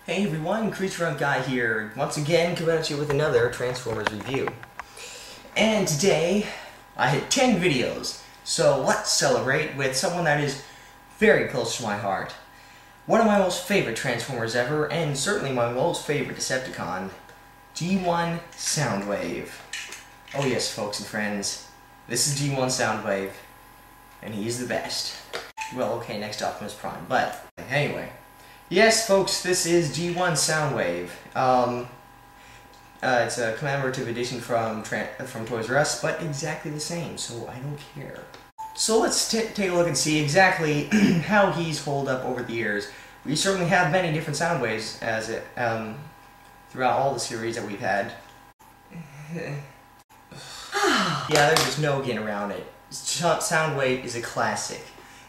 Hey everyone, Creature Hunt Guy here, once again coming at you with another Transformers review. And today, I hit 10 videos, so let's celebrate with someone that is very close to my heart. One of my most favorite Transformers ever, and certainly my most favorite Decepticon, G1 Soundwave. Oh yes, folks and friends, this is G1 Soundwave, and he is the best. Well, okay, next Optimus Prime, but anyway. Yes, folks, this is G1 Soundwave. It's a commemorative edition from Toys R Us, but exactly the same, so I don't care. So let's take a look and see exactly how he's holed up over the years. We certainly have many different Soundwaves as throughout all the series that we've had. Yeah, there's just no getting around it. Soundwave is a classic.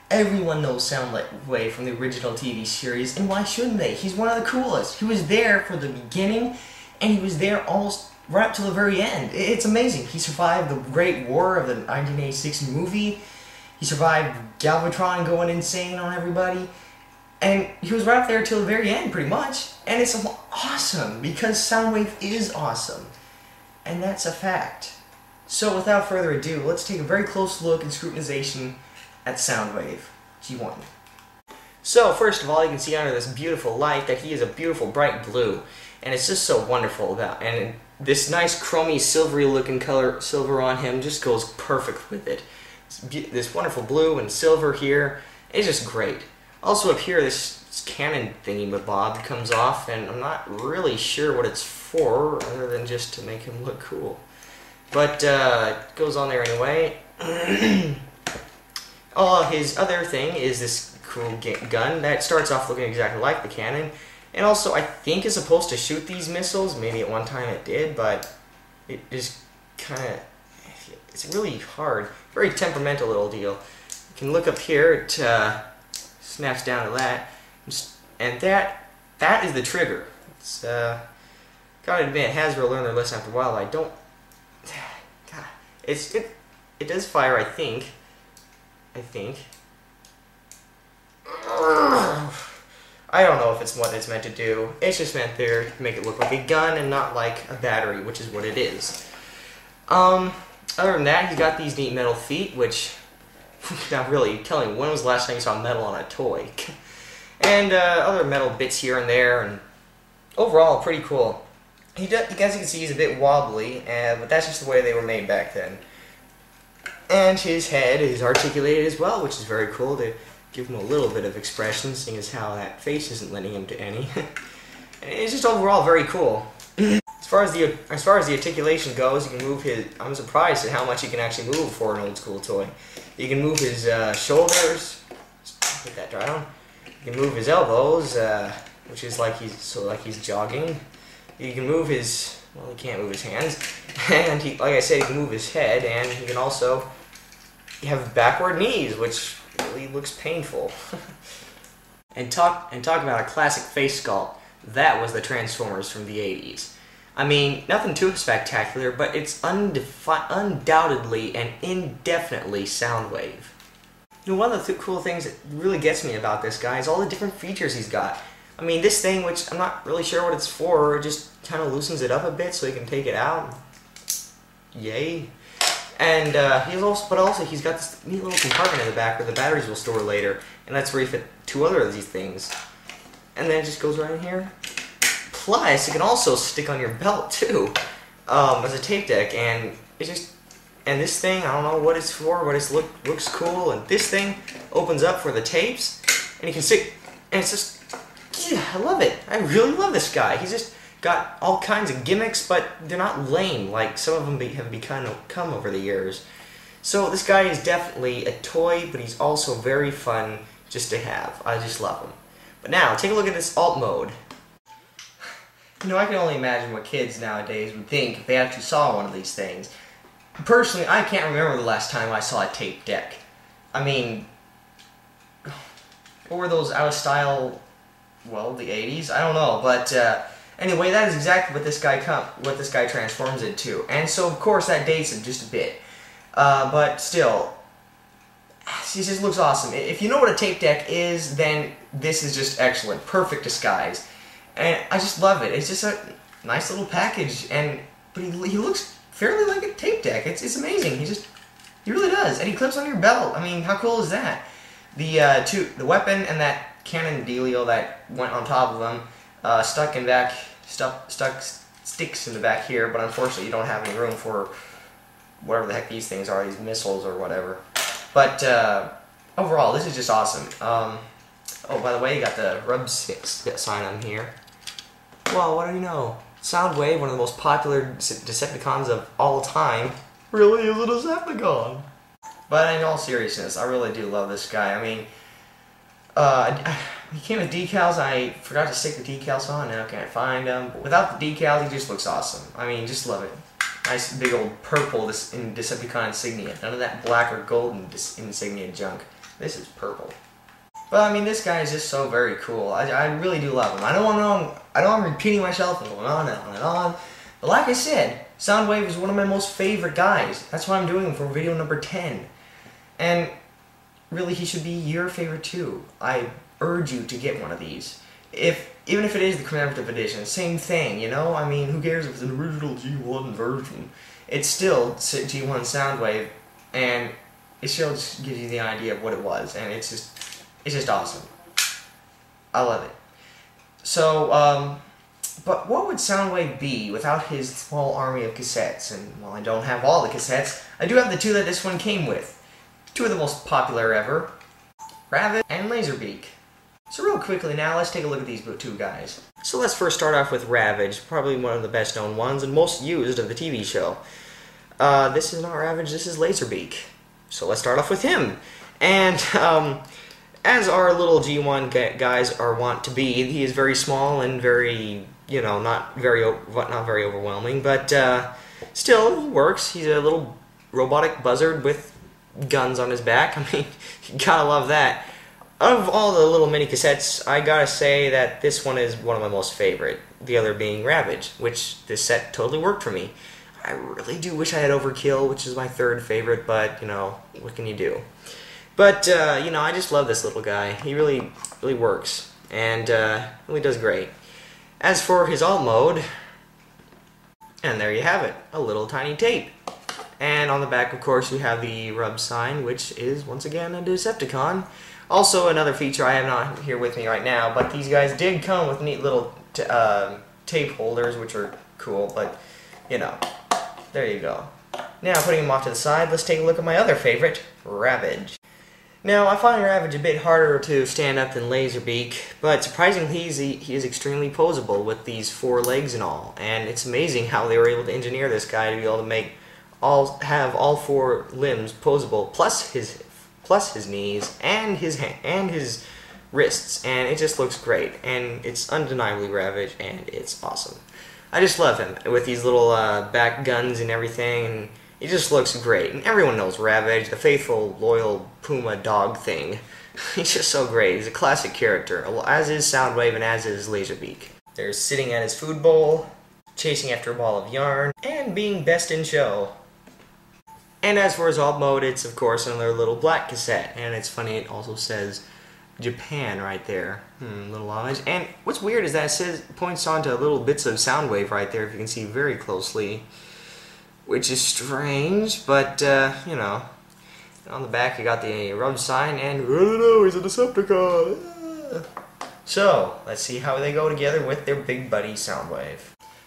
Everyone knows Soundwave from the original TV series, and why shouldn't they? He's one of the coolest. He was there for the beginning, and he was there almost right up to the very end. It's amazing. He survived the Great War of the 1986 movie. He survived Galvatron going insane on everybody. And he was right up there till the very end, pretty much. And it's awesome, because Soundwave is awesome. And that's a fact. So without further ado, let's take a very close look and scrutinization at Soundwave G1. So first of all, you can see under this beautiful light that he is a beautiful bright blue, and it's just so wonderful and this nice chromy silvery looking color silver on him just goes perfect with it. This wonderful blue and silver here is just great. Also up here, this cannon thingy bob comes off, and I'm not really sure what it's for other than just to make him look cool, but it goes on there anyway. His other thing is this cool gun that starts off looking exactly like the cannon, and also I think is supposed to shoot these missiles. Maybe at one time it did, but it just kind of, it's really hard. Very temperamental little deal. You can look up here, it snaps down to that, and that is the trigger. It's, gotta admit, Hasbro learned their lesson after a while. I don't, God, it does fire, I think. I don't know if it's what it's meant to do. It's just meant there to make it look like a gun and not like a battery, which is what it is. Other than that, he's got these neat metal feet, which, not really, telling me, when was the last time you saw metal on a toy? And other metal bits here and there, and overall, pretty cool. As you can see, he's a bit wobbly, but that's just the way they were made back then. And his head is articulated as well, which is very cool to give him a little bit of expression, seeing as how that face isn't lending him to any. And it's just overall very cool. As far as the articulation goes, you can move his. I'm surprised at how much he can actually move for an old school toy. You can move his shoulders. Put that down. You can move his elbows, which is like he's jogging. You can move his. Well, he can't move his hands, and like I said, he can move his head, and he can also have backward knees, which really looks painful. and talk about a classic face sculpt. That was the Transformers from the 80s. I mean, nothing too spectacular, but it's undoubtedly and indefinitely Soundwave. You know, one of the cool things that really gets me about this guy is all the different features he's got. I mean, this thing, which I'm not really sure what it's for, just kind of loosens it up a bit so he can take it out. Yay. And he's got this neat little compartment in the back where the batteries will store later, and that's where you fit two other of these things. And then it just goes right in here. Plus, it can also stick on your belt too, as a tape deck, and this thing, I don't know what it's for, but it looks cool. And this thing opens up for the tapes, and you can stick, and it's just. Yeah, I love it. I really love this guy. He's just got all kinds of gimmicks, but they're not lame like some of them have become over the years. So this guy is definitely a toy, but he's also very fun just to have. I just love him. But now, take a look at this alt mode. You know, I can only imagine what kids nowadays would think if they actually saw one of these things. Personally, I can't remember the last time I saw a tape deck. I mean, what were those out of style? Well, the 80s? I don't know, but anyway, that is exactly what this guy transforms into, and so of course that dates him just a bit, but still, he just looks awesome. If you know what a tape deck is, then this is just excellent, perfect disguise, And I just love it. It's just a nice little package, but he looks fairly like a tape deck. It's amazing. He really does. And he clips on your belt. I mean, how cool is that? The weapon and that cannon dealio that went on top of him sticks in the back here, but unfortunately you don't have any room for whatever the heck these things are, these missiles or whatever. But overall, this is just awesome. Oh, by the way, you got the rub sign on here. Well, what do you know? Soundwave, one of the most popular Decepticons of all time, really is a Decepticon. But in all seriousness, I really do love this guy. I mean, he came with decals. I forgot to stick the decals on. Now I can't find them. But without the decals, he just looks awesome. I mean, just love it. Nice big old purple in Decepticon insignia. None of that black or golden insignia junk. This is purple. But I mean, this guy is just so very cool. I really do love him. I know I'm repeating myself and going on and on and on. But like I said, Soundwave is one of my most favorite guys. That's why I'm doing him for video number 10. And really, he should be your favorite too. I urge you to get one of these. Even if it is the commemorative edition, same thing, you know? I mean, who cares if it's an original G1 version? It's still G1 Soundwave, and it still just gives you the idea of what it was, and it's just awesome. I love it. So, but what would Soundwave be without his small army of cassettes? And while I don't have all the cassettes, I do have the two that this one came with. Two of the most popular ever, Ravage and Laserbeak. So real quickly now, let's take a look at these two guys. So let's first start off with Ravage, probably one of the best known ones and most used of the TV show. This is not Ravage, this is Laserbeak. So let's start off with him. And as our little G1 guys are wont to be, he is very small and very, you know, not very overwhelming, but still he works. He's a little robotic buzzard with guns on his back. I mean, you gotta love that. Of all the little mini cassettes, I gotta say that this one is one of my most favorite. The other being Ravage, which this set totally worked for me. I really do wish I had Overkill, which is my third favorite, but, you know, what can you do? But, you know, I just love this little guy. He really works, and really does great. As for his alt mode, and there you have it, a little tiny tape. And on the back, of course, you have the rub sign, which is, once again, a Decepticon. Also, another feature I have not here with me right now, but these guys did come with neat little tape holders, which are cool, but, you know, there you go. Now, putting them off to the side, let's take a look at my other favorite, Ravage. Now, I find Ravage a bit harder to stand up than Laserbeak, but surprisingly, he is extremely posable with these 4 legs and all, and it's amazing how they were able to engineer this guy to be able to have all 4 limbs posable, plus his knees and his wrists, and it just looks great, and it's undeniably Ravage, and it's awesome. I just love him with these little back guns and everything, and he just looks great. And everyone knows Ravage, the faithful, loyal Puma dog thing. He's just so great. He's a classic character, as is Soundwave and as is Laserbeak. They're sitting at his food bowl, chasing after a ball of yarn, and being best in show. And as for his alt mode, it's of course another little black cassette, and it's funny, it also says Japan right there. Little homage. And what's weird is that it points onto little bits of Soundwave right there, if you can see very closely, which is strange, but you know. On the back you got the rub sign, and oh no, he's a Decepticon. So let's see how they go together with their big buddy Soundwave.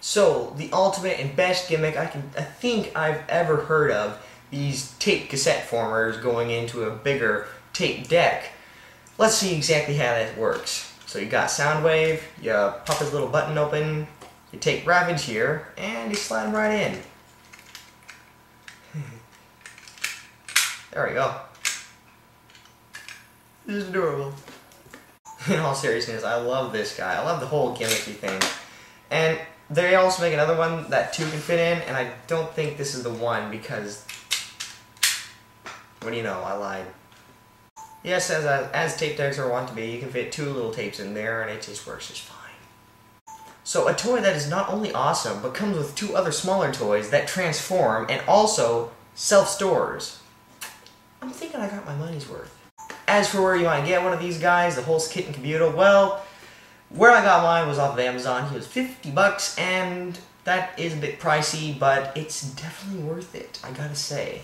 So the ultimate and best gimmick I think I've ever heard of. These tape cassette formers going into a bigger tape deck. Let's see exactly how that works. So you got Soundwave, you pop his little button open, you take Ravage here, and you slide him right in. There we go. This is adorable. In all seriousness, I love this guy. I love the whole gimmicky thing. And they also make another one that 2 can fit in, and I don't think this is the one because... What do you know? I lied. Yes, as tape decks are wont to be, you can fit 2 little tapes in there, and it just works just fine. So a toy that is not only awesome, but comes with 2 other smaller toys that transform and also self-stores. I'm thinking I got my money's worth. As for where you might get one of these guys, the whole kit and caboodle, well, Where I got mine was off of Amazon. He was 50 bucks, and that is a bit pricey, but it's definitely worth it, I gotta say.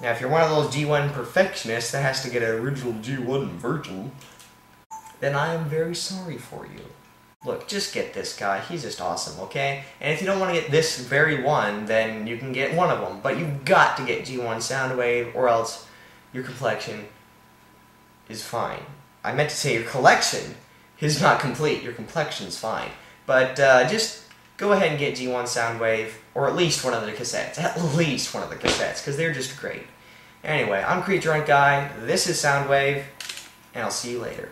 Now, if you're one of those G1 perfectionists that has to get an original G1 version, then I am very sorry for you. Look, just get this guy. He's just awesome, okay? And if you don't want to get this very one, then you can get one of them. But you've got to get G1 Soundwave, or else your complexion is fine. I meant to say your collection is not complete. Your complexion's fine. But just go ahead and get G1 Soundwave, or at least one of the cassettes. At least one of the cassettes, because they're just great. Anyway, I'm Creature Hunt Guy, this is Soundwave, and I'll see you later.